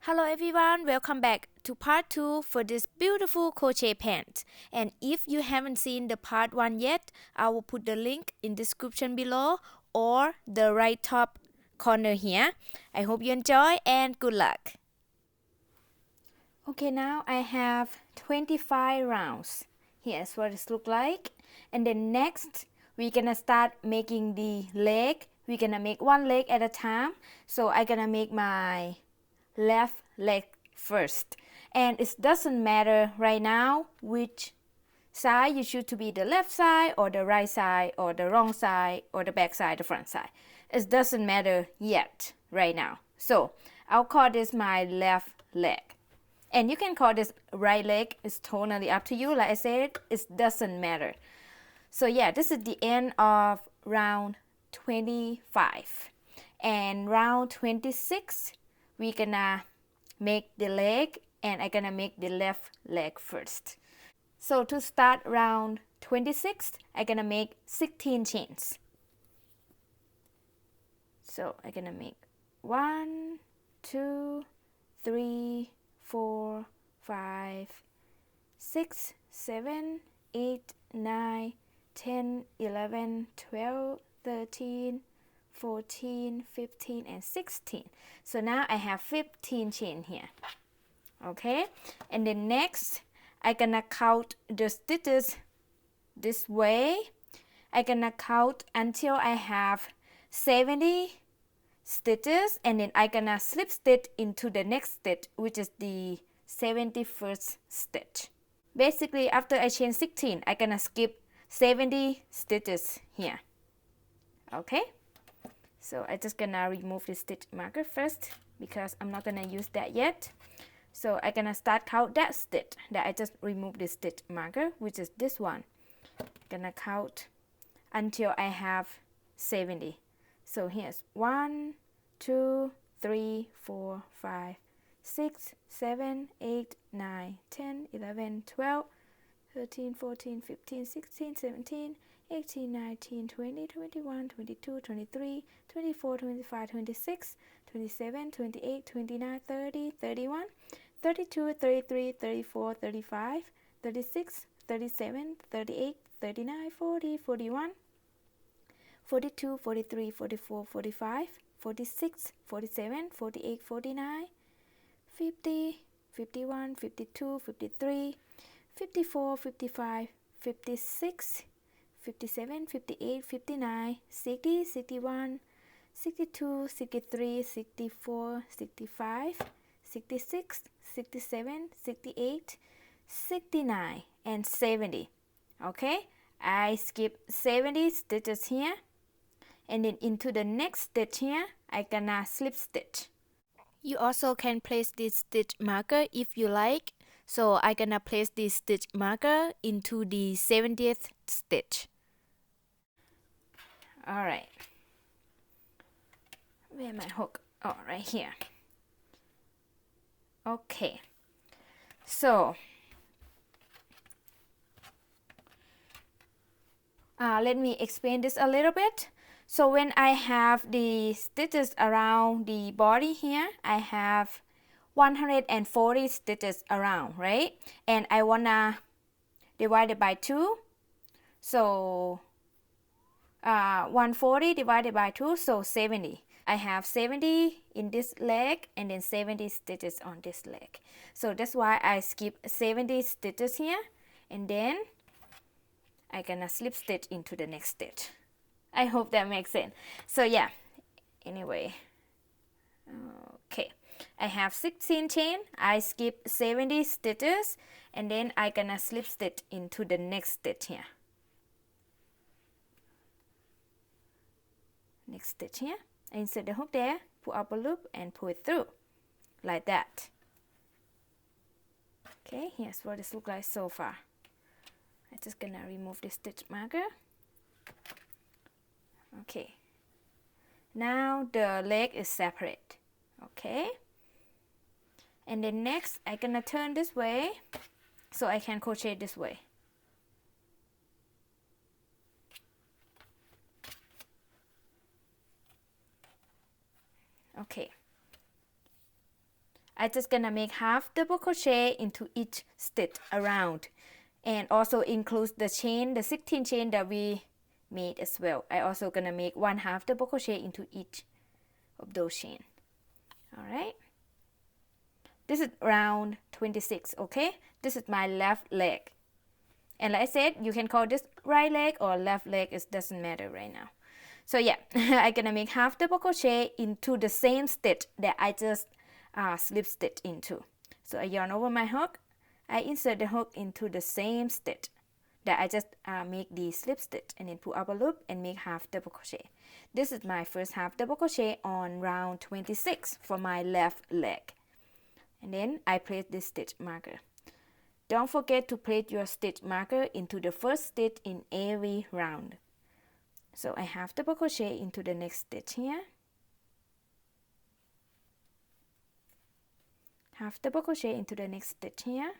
Hello everyone, welcome back to part 2 for this beautiful crochet pant. And if you haven't seen the part 1 yet, I will put the link in description below or the right top corner here. I hope you enjoy and good luck. Okay, now I have 25 rounds. Here's what it looks like. And then next, we're gonna start making the leg. We're gonna make one leg at a time. So I'm gonna make my left leg first. And it doesn't matter right now which side you choose to be the left side or the right side or the wrong side or the back side, the front side. It doesn't matter yet right now. So I'll call this my left leg. And you can call this right leg. It's totally up to you. Like I said, it doesn't matter. So yeah, this is the end of round 25. And round 26, we're gonna make the leg, and I'm gonna make the left leg first. So to start round 26, I'm gonna make 16 chains. So I'm gonna make 1, 2, 3, 4, 5, 6, 7, 8, 9, 10, 11, 12, 13, 14, 15, and 16. So now I have 15 chain here. Okay, and then next I'm gonna count the stitches this way. I'm gonna count until I have 70 stitches, and then I'm gonna slip stitch into the next stitch, which is the 71st stitch. Basically, after I chain 16, I'm gonna skip 70 stitches here. Okay, so I'm just gonna remove the stitch marker first because I'm not gonna use that yet. So I'm gonna start count that stitch that I just removed the stitch marker, which is this one. I'm gonna count until I have 70. So here's 1, 2, 3, 4, 5, 6, 7, 8, 9, 10, 11, 12, 13, 14, 15, 16, 17, 18, 19, 20, 21, 22, 23, 24, 25, 26, 27, 28, 29, 30, 31, 32, 33, 34, 35, 36, 37, 38, 39, 40, 41, 42, 43, 44, 45, 46, 47, 48, 49, 50, 51, 52, 53, 54, 55, 56, 57, 58, 59, 60, 61, 62, 63, 64, 65, 66, 67, 68, 69, and 70. Okay, I skip 70 stitches here, and then into the next stitch here, I'm gonna slip stitch. You also can place this stitch marker if you like. So I'm gonna place this stitch marker into the 70th stitch. Alright. Where's my hook? Oh, right here. Okay. So, let me explain this a little bit. So when I have the stitches around the body here, I have 140 stitches around, right? And I wanna divide it by 2. So 140 divided by 2, so 70. I have 70 in this leg and then 70 stitches on this leg. So that's why I skip 70 stitches here, and then I'm gonna slip stitch into the next stitch. I hope that makes sense. So yeah, anyway, okay, I have 16 chain. I skip 70 stitches, and then I'm gonna slip stitch into the next stitch here. Next stitch here, insert the hook there, pull up a loop and pull it through like that. Okay, here's what it looks like so far. I'm just gonna remove the stitch marker. Okay, now the leg is separate. Okay, and then next I'm gonna turn this way so I can crochet this way. Okay, I just gonna make half double crochet into each stitch around, and also includes the chain, the 16 chain that we made as well. I also gonna make 1/2 double crochet into each of those chain. All right, this is round 26. Okay, this is my left leg, and like I said, you can call this right leg or left leg, it doesn't matter right now. So yeah, I'm gonna make half double crochet into the same stitch that I just slip stitch into. So I yarn over my hook, I insert the hook into the same stitch that I just make the slip stitch, and then pull up a loop and make half double crochet. This is my first half double crochet on round 26 for my left leg. And then I place this stitch marker. Don't forget to place your stitch marker into the first stitch in every round. So I half double crochet into the next stitch here. Half double crochet into the next stitch here.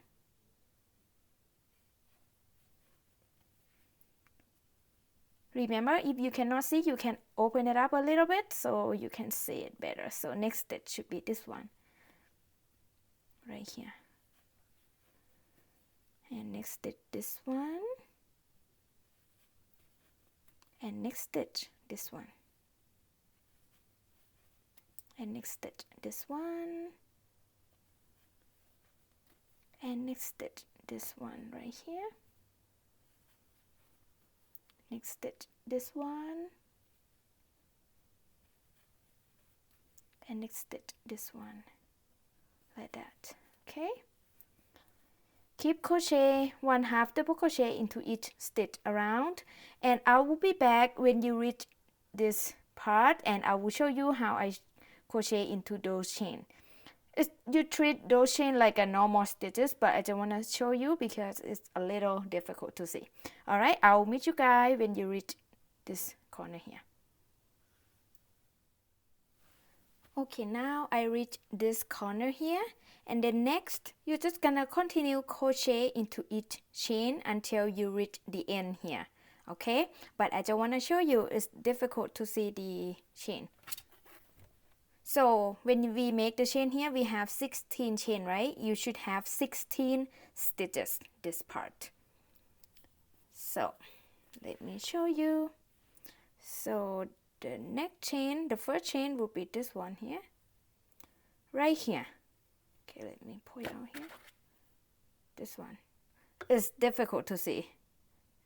Remember, if you cannot see, you can open it up a little bit so you can see it better. So next stitch should be this one, right here. And next stitch this one. And next stitch this one. And next stitch this one. And next stitch this one right here. Next stitch this one. And next stitch this one, like that. Okay, keep crochet 1/2 double crochet into each stitch around, and I will be back when you reach this part, and I will show you how I crochet into those chain. You treat those chain like a normal stitches, but I just want to show you because it's a little difficult to see. All right, I'll meet you guys when you reach this corner here. Okay, now I reach this corner here, and then next you're just gonna continue crochet into each chain until you reach the end here. Okay, but I just want to show you it's difficult to see the chain. So when we make the chain here, we have 16 chain, right? You should have 16 stitches this part. So let me show you. So the next chain, the first chain will be this one here, right here. Okay, let me pull it out here. This one. It's difficult to see.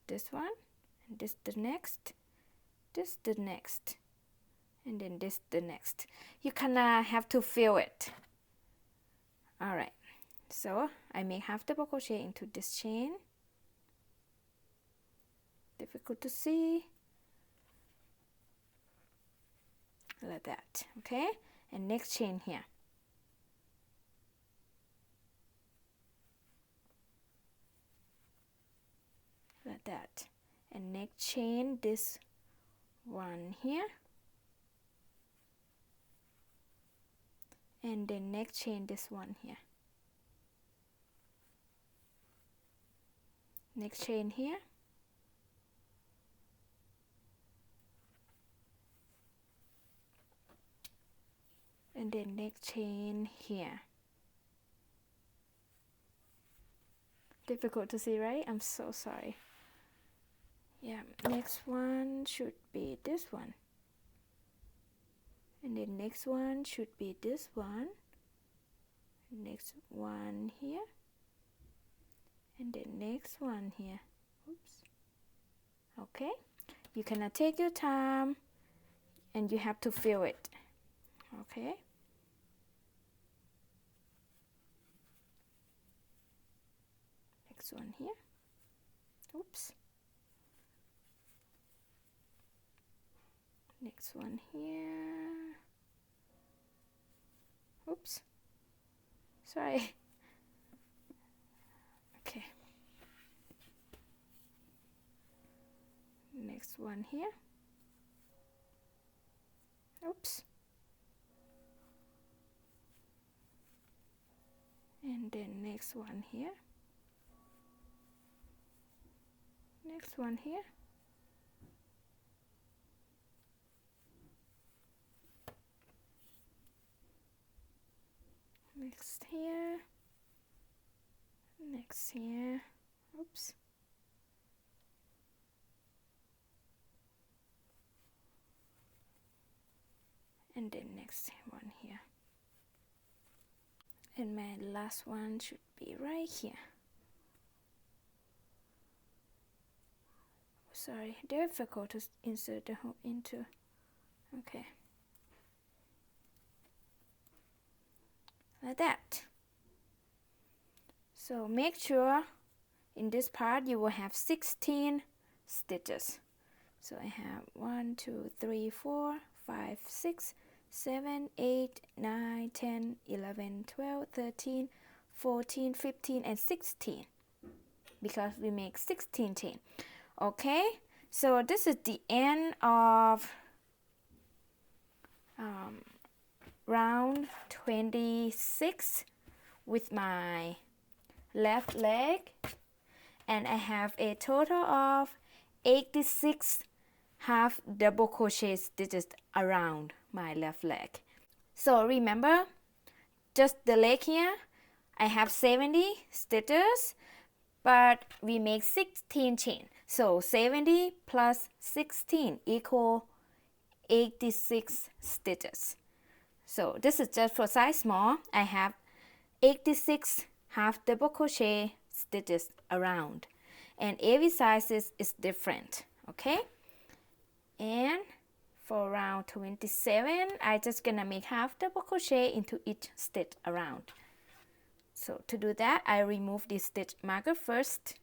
This one, and this the next, this the next, and then this the next. You kinda have to feel it. All right, so I make half double crochet into this chain. Difficult to see. Like that. Okay, and next chain here. Like that. And next chain this one here. And then next chain this one here. Next chain here. And then next chain here. Difficult to see, right? I'm so sorry. Yeah, next one should be this one. And then next one should be this one. Next one here. And then next one here. Oops. Okay, you cannot take your time and you have to feel it. Okay. Next one here. Oops. Next one here. Oops. Sorry. Okay. Next one here. Oops. And then next one here. Next one here. next here, next here, oops, and then next one here, and my last one should be right here. Sorry, difficult to insert the hook into. Okay, like that. So make sure in this part you will have 16 stitches. So I have 1, 2, 3, 4, 5, 6, 7, 8, 9, 10, 11, 12, 13, 14, 15, and 16, because we make 16 chain. Okay, so this is the end of round 26 with my left leg, and I have a total of 86 half double crochet stitches around my left leg. So remember, just the leg here, I have 70 stitches, but we make 16 chain. So 70 plus 16 equal 86 stitches. So this is just for size small. I have 86 half double crochet stitches around, and every size is different. Okay, and for round 27 I just gonna make half double crochet into each stitch around. So to do that, I remove this stitch marker first,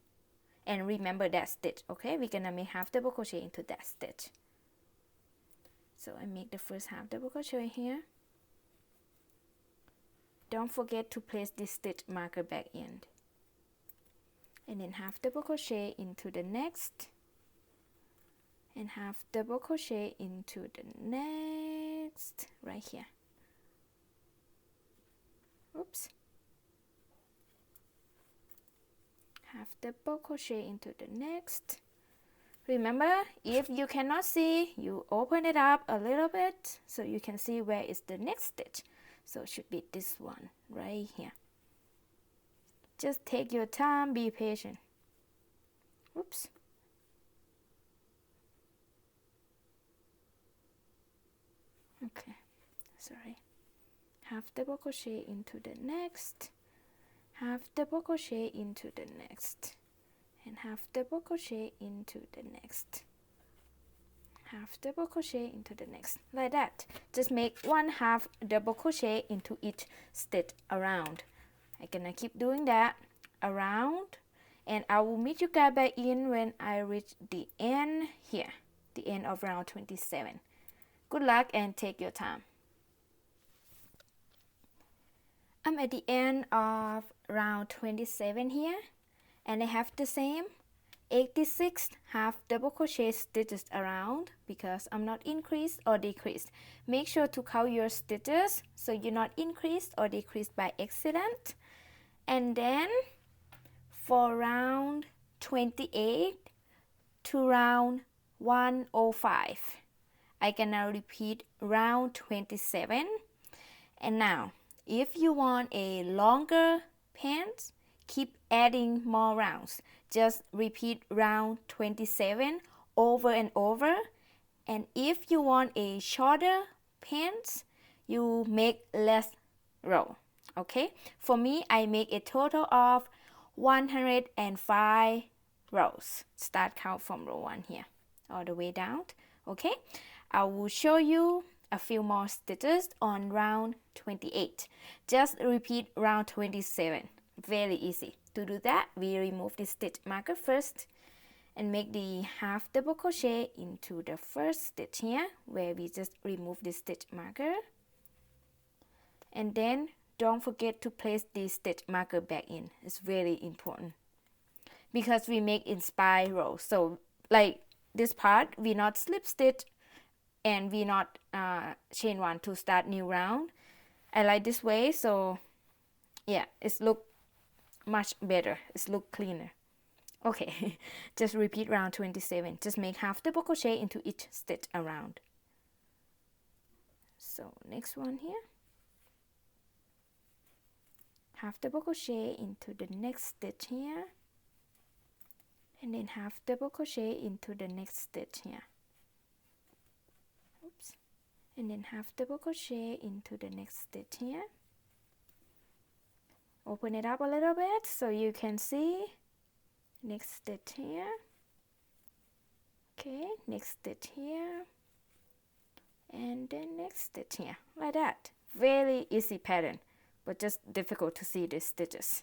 and remember that stitch. Okay, we're gonna make half double crochet into that stitch. So I make the first half double crochet here. Don't forget to place this stitch marker back in, and then half double crochet into the next, and half double crochet into the next right here. Oops. Half double crochet into the next. Remember, if you cannot see, you open it up a little bit so you can see where is the next stitch. So it should be this one right here. Just take your time, be patient. Oops. Okay, sorry. Half double crochet into the next, half double crochet into the next, and half double crochet into the next, half double crochet into the next, like that. Just make one half double crochet into each stitch around. I'm gonna keep doing that around, and I will meet you guys back in when I reach the end here, the end of round 27. Good luck and take your time. I'm at the end of round 27 here, and I have the same 86 half double crochet stitches around because I'm not increased or decreased. Make sure to count your stitches so you're not increased or decreased by accident. And then for round 28 to round 105, I gonna repeat round 27. And now if you want a longer pants, keep adding more rounds. Just repeat round 27 over and over. And if you want a shorter pants, you make less row. Okay, for me I make a total of 105 rows. Start count from row 1 here all the way down. Okay, I will show you a few more stitches on round 28. Just repeat round 27. Very easy. To do that, we remove the stitch marker first and make the half double crochet into the first stitch here where we just remove the stitch marker. And then don't forget to place the stitch marker back in. It's very important because we make in spiral. So like this part, we not slip stitch and we not chain 1 to start new round. I like this way, so yeah, it's look much better. It's look cleaner. Okay, just repeat round 27. Just make half double crochet into each stitch around. So next one here. half double crochet into the next stitch here, and then half double crochet into the next stitch here. Oops. And then half double crochet into the next stitch here. Open it up a little bit so you can see. Next stitch here. Okay, next stitch here. And then next stitch here, like that. Very easy pattern, but just difficult to see the stitches.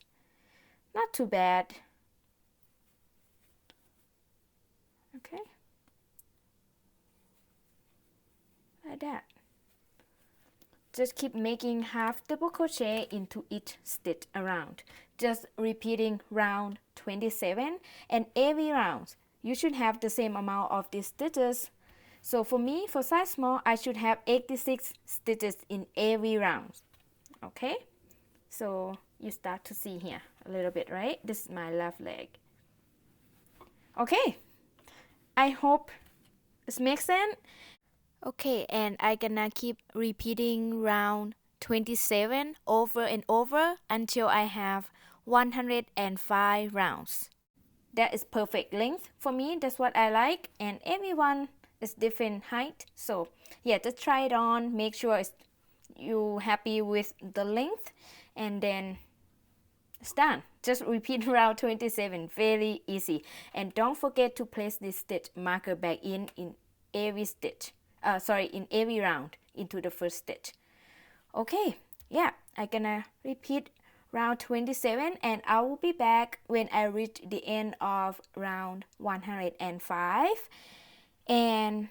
Not too bad. Okay, like that. Just keep making half double crochet into each stitch around, just repeating round 27, and every round you should have the same amount of these stitches. So for me, for size small, I should have 86 stitches in every round. Okay, so you start to see here a little bit, right? This is my left leg. Okay, I hope this makes sense. Okay, and I'm gonna keep repeating round 27 over and over until I have 105 rounds. That is perfect length for me. That's what I like, and everyone is different height. So yeah, just try it on, make sure you're happy with the length, and then it's done. Just repeat round 27. Very easy. And don't forget to place this stitch marker back in every stitch. In every round into the first stitch. Okay, yeah, I'm gonna repeat round 27, and I will be back when I reach the end of round 105. And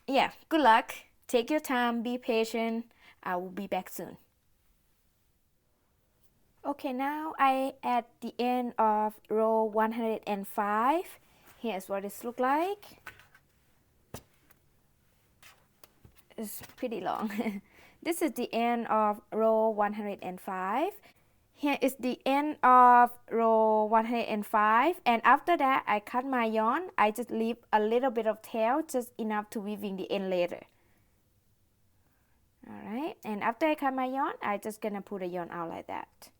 yeah, good luck. Take your time, be patient. I will be back soon. Okay, now I at the end of row 105. Here's what it looks like. It's pretty long. This is the end of row 105. Here is the end of row 105, and after that I cut my yarn. I just leave a little bit of tail, just enough to weaving the end later. Alright, and after I cut my yarn, I just gonna put the yarn out like that,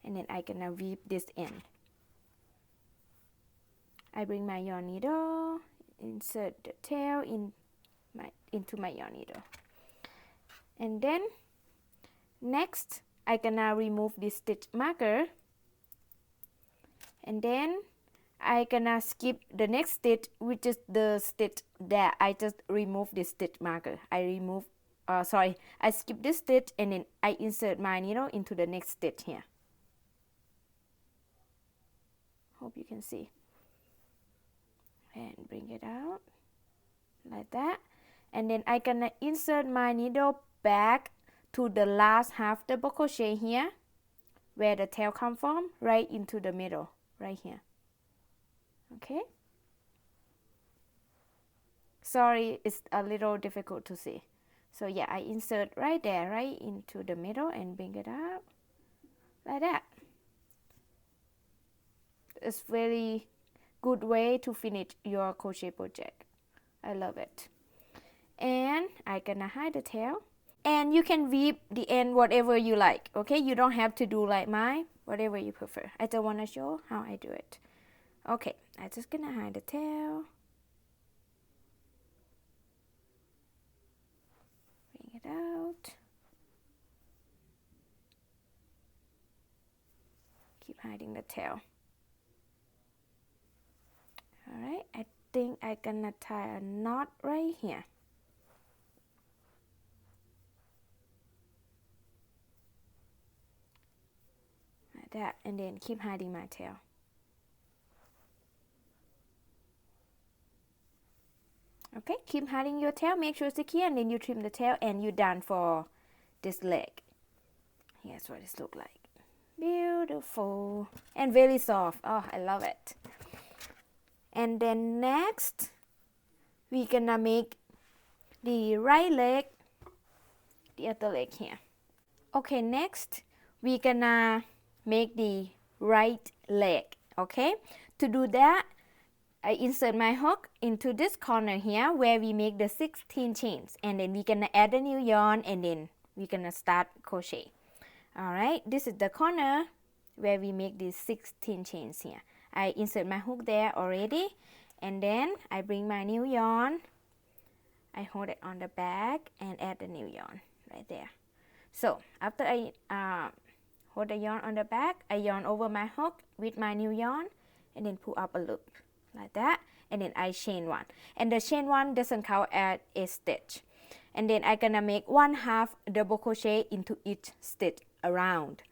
and then I gonna weave this end. I bring my yarn needle, insert the tail into my yarn needle, and then next I gonna remove this stitch marker, and then I gonna skip the next stitch, which is the stitch that I just removed this stitch marker. I skip this stitch, and then I insert my needle into the next stitch here. Hope you can see, and bring it out like that. And then I gonna insert my needle back to the last half double crochet here, where the tail come from, right into the middle, right here. Okay. Sorry, it's a little difficult to see. So yeah, I insert right there, right into the middle, and bring it up like that. It's very good way to finish your crochet project. I love it. And I'm gonna hide the tail, and you can weave the end whatever you like. Okay, you don't have to do like mine, whatever you prefer. I just want to show how I do it. Okay, I'm just gonna hide the tail, bring it out, keep hiding the tail. Alright, I think I'm gonna tie a knot right here. Like that, and then keep hiding my tail. Okay, keep hiding your tail, make sure it's secure, and then you trim the tail, and you're done for this leg. Here's what it looks like. Beautiful and very soft. Oh, I love it. And then next we're gonna make the right leg, the other leg here. Okay, next we're gonna make the right leg. Okay, to do that I insert my hook into this corner here where we make the 16 chains, and then we're gonna add a new yarn, and then we're gonna start crochet. Alright, this is the corner where we make these 16 chains here. I insert my hook there already, and then I bring my new yarn, I hold it on the back and add the new yarn right there. So after I hold the yarn on the back, I yarn over my hook with my new yarn and then pull up a loop like that, and then I chain one, and the chain one doesn't count as a stitch. And then I'm gonna make 1/2 double crochet into each stitch around.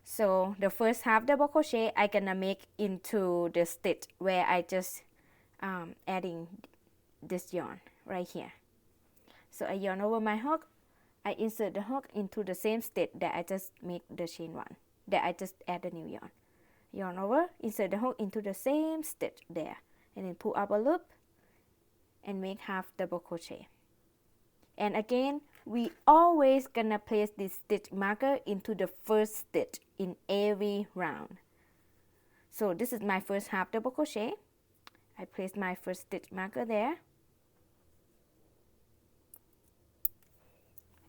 So the first half double crochet I'm gonna make into the stitch where I just adding this yarn right here. So I yarn over my hook, I insert the hook into the same stitch that I just make the chain one, that I just add the new yarn. Yarn over, insert the hook into the same stitch there, and then pull up a loop and make half double crochet. And again, we always gonna place this stitch marker into the first stitch in every round. So this is my first half double crochet. I place my first stitch marker there.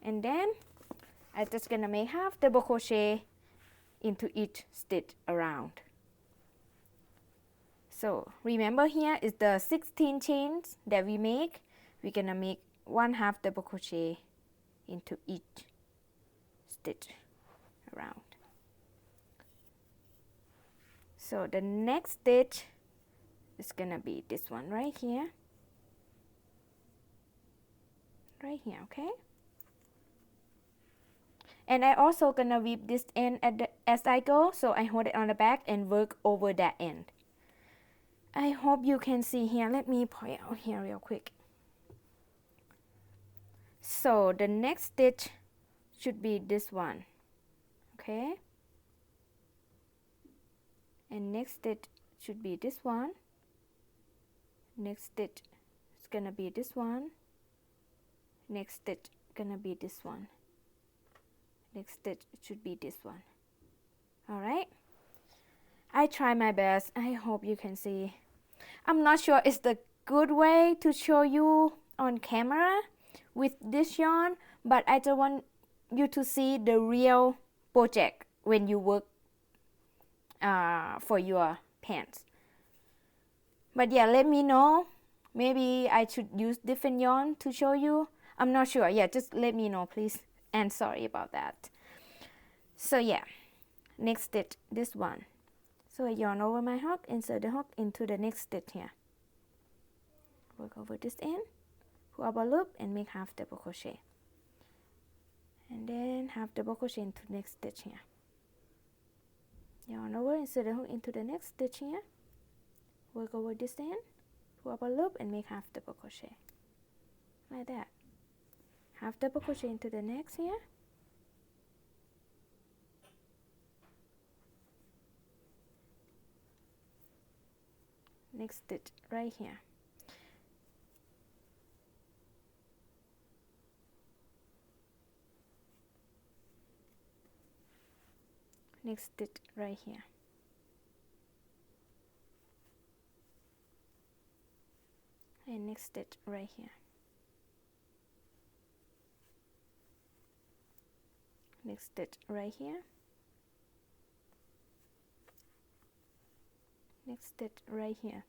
And then I'm just gonna make half double crochet into each stitch around. So remember, here is the 16 chains that we make. We're gonna make 1/2 double crochet into each stitch around. So the next stitch is gonna be this one right here, okay? And I also gonna weave this end as I go, so I hold it on the back and work over that end. I hope you can see here. Let me point out here real quick. So the next stitch should be this one, okay? And next stitch should be this one. Next stitch is gonna be this one. Next stitch gonna be this one. Next stitch should be this one. Alright, I try my best. I hope you can see. I'm not sure it's the good way to show you on camera with this yarn, but I just want you to see the real project when you work for your pants. But yeah, let me know. Maybe I should use different yarn to show you. I'm not sure. Yeah, just let me know, please. And sorry about that. So yeah, next stitch, this one. So I yarn over my hook, insert the hook into the next stitch here. Work over this end, pull up a loop and make half double crochet. And then half double crochet into the next stitch here. Yarn over, insert the hook into the next stitch here. Work over this end, pull up a loop and make half double crochet. Like that. Half double crochet into the next here. Next stitch right here. Next stitch right here. And next stitch right here. Next stitch right here. Next stitch right here.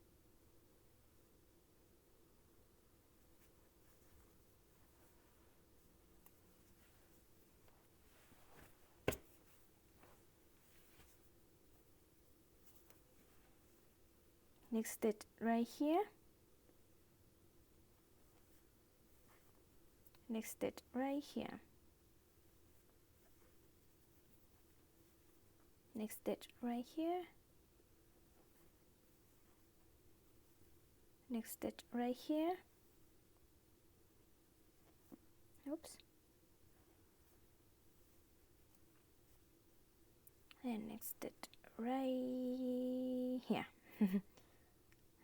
Next stitch right here. Next stitch right here. Next stitch right here. Next stitch right here. Oops. And next stitch right here.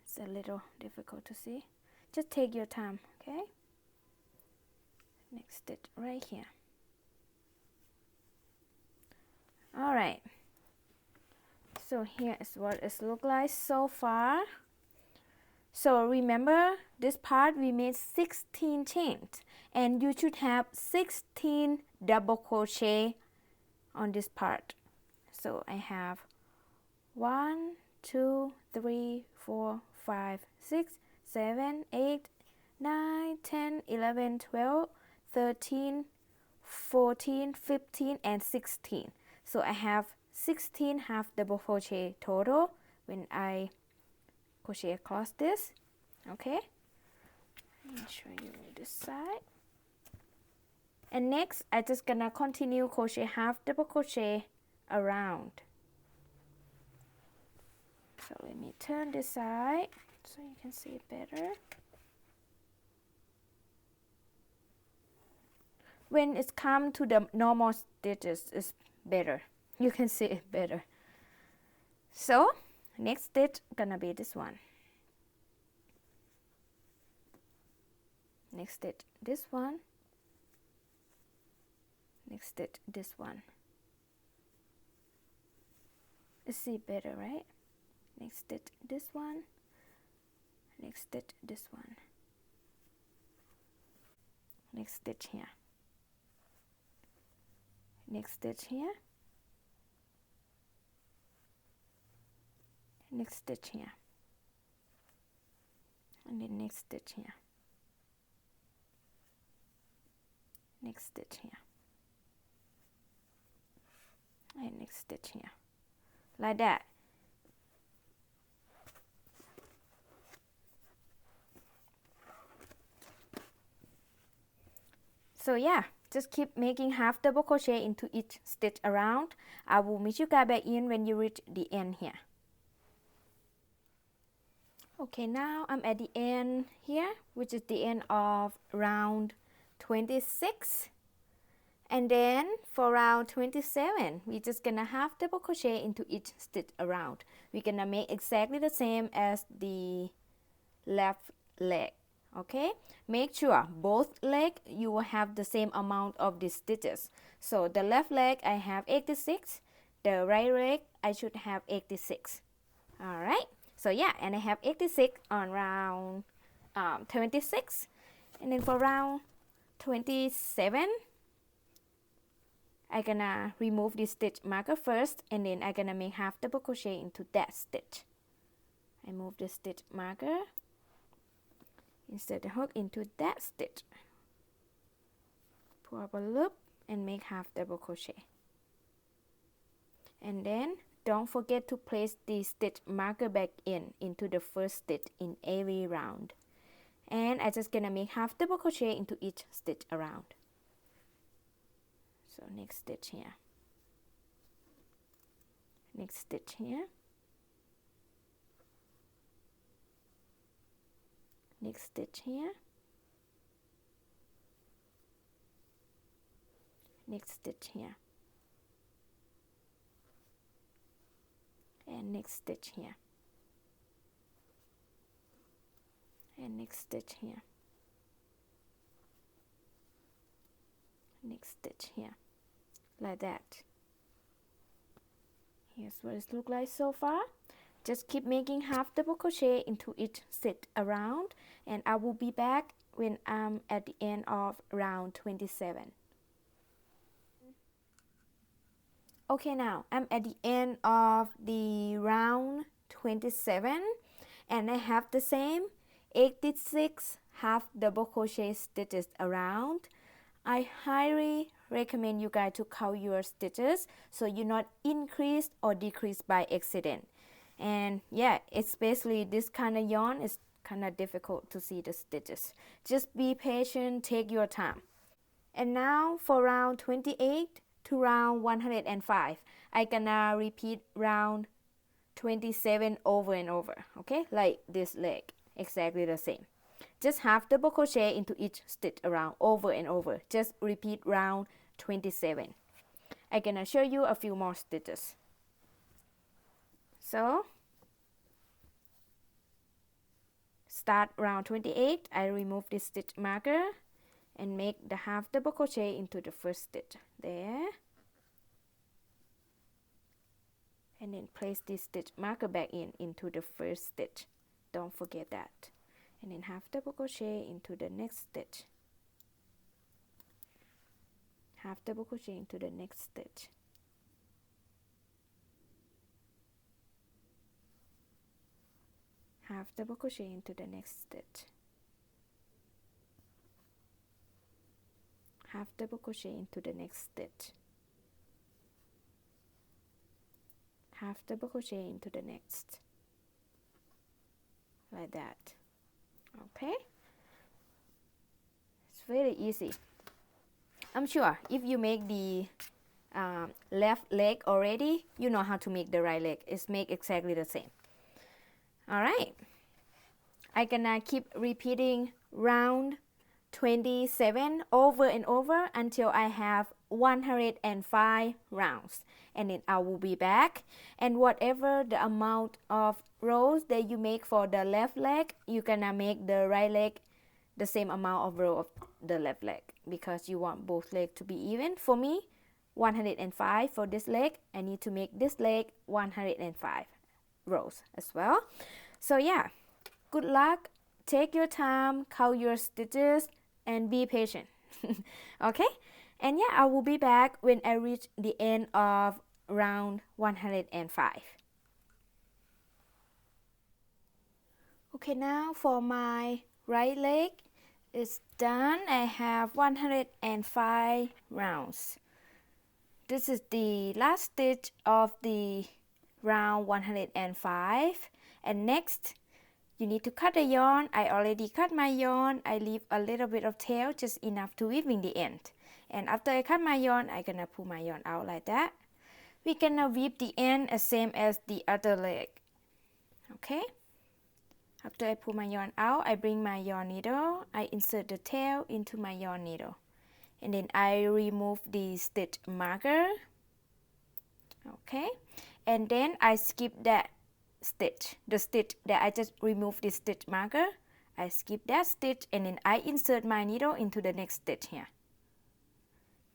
It's a little difficult to see. Just take your time, okay? Next stitch right here. Alright. So here is what it looks like so far. So remember, this part we made 16 chains, and you should have 16 double crochet on this part. So I have 1, 2, 3, 4, 5, 6, 7, 8, 9, 10, 11, 12, 13, 14, 15, and 16. So I have 16 half double crochet total when I crochet across this. Okay, let me show you this side. And next I just gonna continue crochet half double crochet around. So let me turn this side so you can see it better. When it's come to the normal stitches, it's better. You can see it better. So next stitch gonna be this one. Next stitch this one. Next stitch this one. You see better, right? Next stitch this one. Next stitch this one. Next stitch here. Next stitch here. Next stitch here. And then next stitch here. Next stitch here. And next stitch here. Like that. So yeah, just keep making half double crochet into each stitch around. I will meet you guys back in when you reach the end here. Okay, now I'm at the end here, which is the end of round 26. And then for round 27, we're just gonna half double crochet into each stitch around. We're gonna make exactly the same as the left leg. Okay, make sure both legs you will have the same amount of the stitches. So the left leg I have 86, the right leg I should have 86. All right, so yeah, and I have 86 on round 26. And then for round 27, I'm gonna remove the stitch marker first, and then I'm gonna make half double crochet into that stitch. I move the stitch marker, insert the hook into that stitch, pull up a loop and make half double crochet. And then don't forget to place the stitch marker back into the first stitch in every round. And I'm just gonna make half double crochet into each stitch around. So next stitch here, next stitch here, next stitch here, next stitch here, and next stitch here, and next stitch here, next stitch here, like that. Here's what it looks like so far. Just keep making half double crochet into each stitch around, and I will be back when I'm at the end of round 27. Okay, now I'm at the end of the round 27, and I have the same 86 half double crochet stitches around. I highly recommend you guys to count your stitches so you not increase or decrease by accident. And yeah, especially this kind of yarn is kind of difficult to see the stitches. Just be patient, take your time. And now for round 28 to round 105, I'm gonna repeat round 27 over and over, okay, like this leg, exactly the same. Just half double crochet into each stitch around over and over. Just repeat round 27. I'm gonna show you a few more stitches. So start round 28. I remove this stitch marker and make the half double crochet into the first stitch there, and then place this stitch marker back into the first stitch. Don't forget that. And then half double crochet into the next stitch, half double crochet into the next stitch, half double crochet into the next stitch, half double crochet into the next stitch, half double crochet into the next, like that. Okay, it's very easy. I'm sure if you make the left leg already, you know how to make the right leg. It's make exactly the same. All right, I'm gonna keep repeating round 27 over and over until I have 105 rounds, and then I will be back, and whatever the amount of rows that you make for the left leg, you're gonna make the right leg the same amount of row of the left leg, because you want both legs to be even. For me, 105 for this leg. I need to make this leg 105 rows as well. So yeah, good luck, take your time, count your stitches, and be patient. Okay, and yeah, I will be back when I reach the end of round 105. Okay, now for my right leg, it's done. I have 105 rounds. This is the last stitch of the round 105, and next you need to cut the yarn. I already cut my yarn. I leave a little bit of tail, just enough to weave in the end. And after I cut my yarn, I'm gonna pull my yarn out like that. We're gonna weave the end as same as the other leg. Okay, after I pull my yarn out, I bring my yarn needle, I insert the tail into my yarn needle, and then I remove the stitch marker. Okay, and then I skip that stitch, the stitch that I just removed the stitch marker. I skip that stitch, and then I insert my needle into the next stitch here,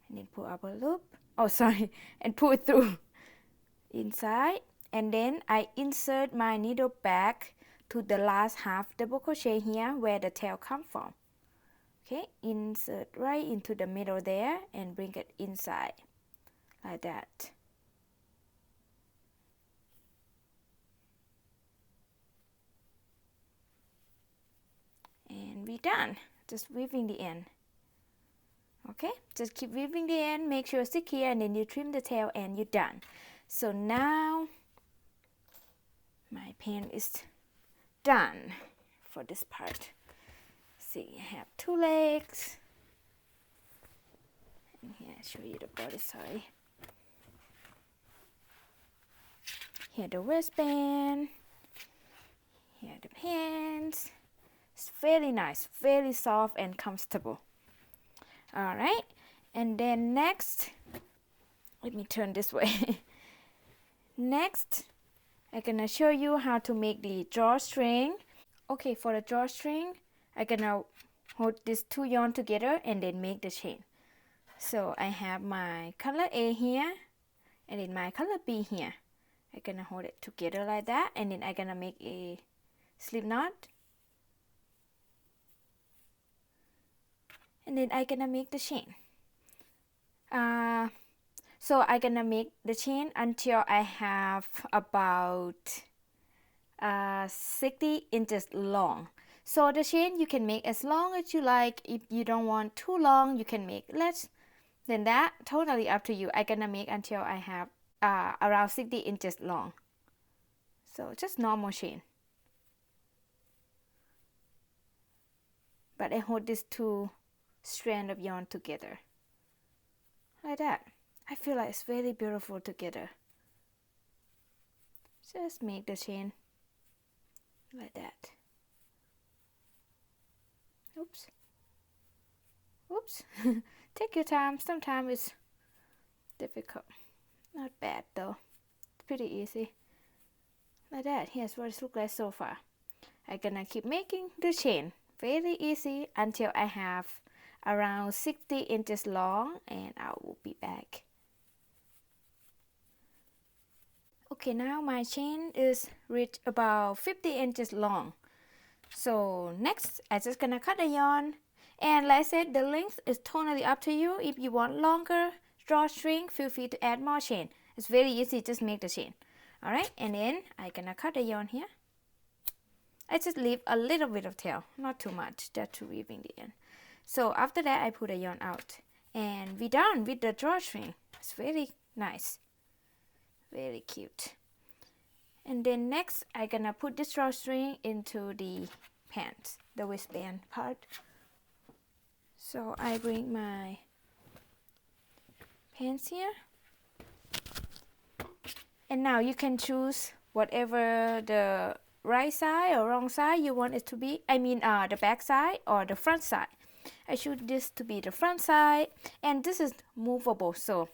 and then pull up a loop, oh sorry, and pull it through inside, and then I insert my needle back to the last half double crochet here where the tail come from. Okay, insert right into the middle there and bring it inside like that. And we're done. Just weaving the end. Okay, just keep weaving the end, make sure it's stick here, and then you trim the tail and you're done. So now my pen is done for this part. See, I have two legs, and here I show you the body, sorry. Here the waistband, here the pants. It's very nice, very soft and comfortable. All right, and then next, let me turn this way. Next, I'm gonna show you how to make the drawstring. Okay, for the drawstring, I'm gonna hold these two yarn together and then make the chain. So I have my color A here, and then my color B here. I'm gonna hold it together like that, and then I'm gonna make a slip knot. And then I'm gonna make the chain. So I'm gonna make the chain until I have about 60 inches long. So the chain you can make as long as you like. If you don't want too long, you can make less than that. Totally up to you. I'm gonna make until I have around 60 inches long. So just normal chain. But I hold these two strands of yarn together like that. I feel like it's very beautiful together. Just make the chain like that. Oops. Oops. Take your time. Sometimes it's difficult. Not bad though. It's pretty easy. Like that. Here's what it looks like so far. I'm gonna keep making the chain. Very easy until I have around 60 inches long, and I will be back. Okay, now my chain is reached about 50 inches long. So next, I'm just gonna cut the yarn, and like I said, the length is totally up to you. If you want longer drawstring, feel free to add more chain. It's very easy, just make the chain. Alright, and then I'm gonna cut the yarn here. I just leave a little bit of tail, not too much, just to weave in the end. So after that I put a yarn out and we're done with the drawstring. It's very nice, very cute. And then next I'm gonna put this drawstring into the pants, the waistband part. So I bring my pants here, and now you can choose whatever the right side or wrong side you want it to be. I mean the back side or the front side. I choose this to be the front side, and this is movable, so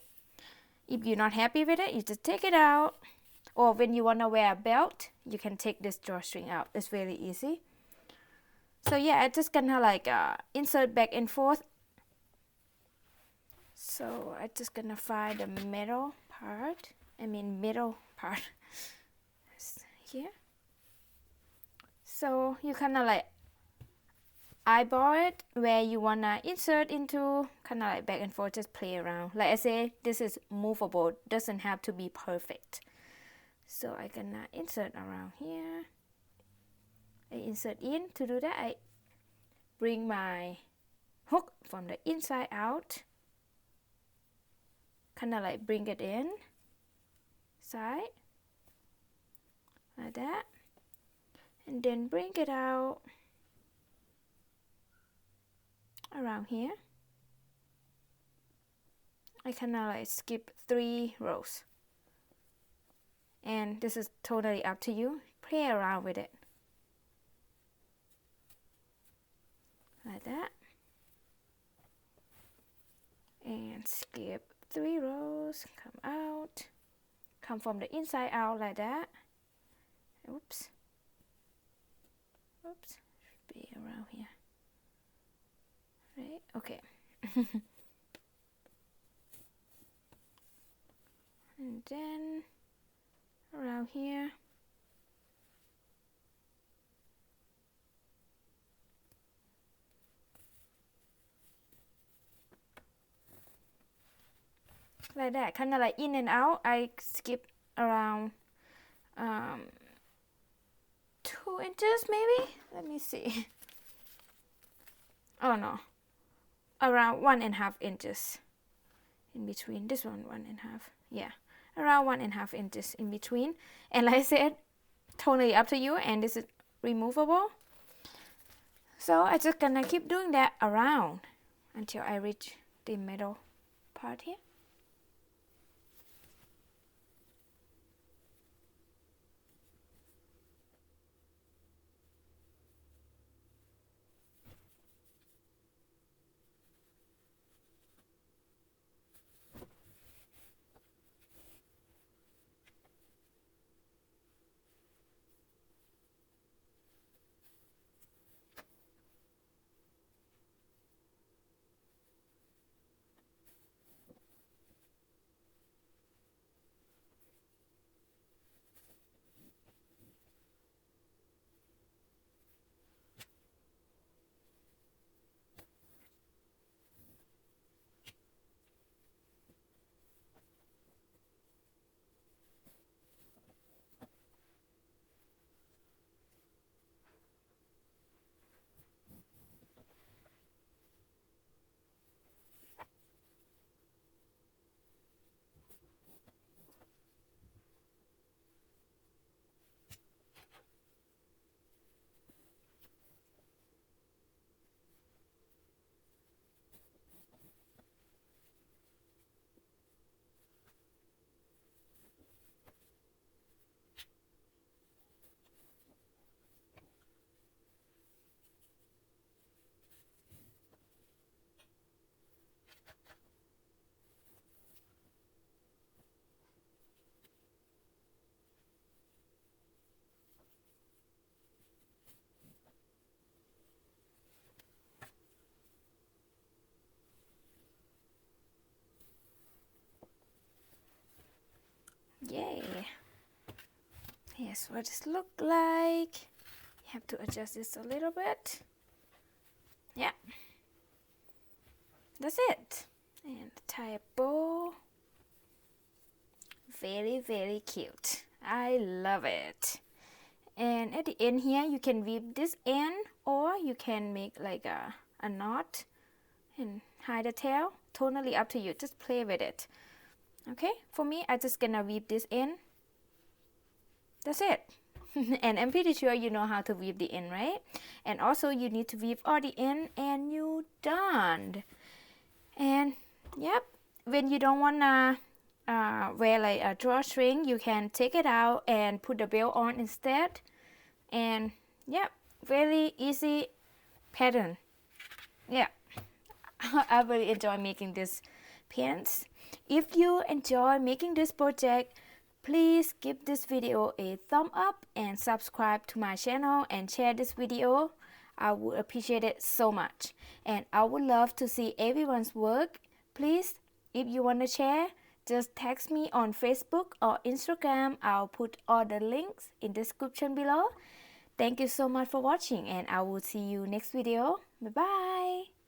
if you're not happy with it, you just take it out, or when you want to wear a belt, you can take this drawstring out. It's very easy. So yeah, I just gonna like insert back and forth. So I just gonna find the middle part, middle part here. So you kinda like eyeball it where you wanna insert into, kinda like back and forth, just play around. Like I say, this is movable, doesn't have to be perfect. So I gonna insert around here. I insert in. To do that, I bring my hook from the inside out, kinda like bring it in side like that, and then bring it out around here. I kinda like skip 3 rows, and this is totally up to you. Play around with it like that, and skip 3 rows, come out, come from the inside out like that. Oops, should be around here, right? Okay. And then around here, like that, kind of like in and out. I skip around 2 inches maybe. Let me see. Oh no, around 1.5 inches in between. This one 1.5, yeah, around 1.5 inches in between. And like I said, totally up to you, and this is removable. So I just gonna keep doing that around until I reach the middle part here. Yay! Here's what it looks like. You have to adjust this a little bit. Yeah, that's it. And tie a bow. Very, very cute. I love it. And at the end here you can weave this end, or you can make like a knot and hide the tail. Totally up to you, just play with it. Okay, for me I just gonna weave this in. That's it. And I'm pretty sure you know how to weave the end, right? And also you need to weave all the end and you done. And yep, when you don't wanna wear like a drawstring, you can take it out and put the belt on instead. And yep, very easy pattern. Yeah. I really enjoy making this pants. If you enjoy making this project, please give this video a thumb up and subscribe to my channel and share this video. I would appreciate it so much. And I would love to see everyone's work. Please, if you want to share, just text me on Facebook or Instagram. I'll put all the links in the description below. Thank you so much for watching, and I will see you next video. Bye bye.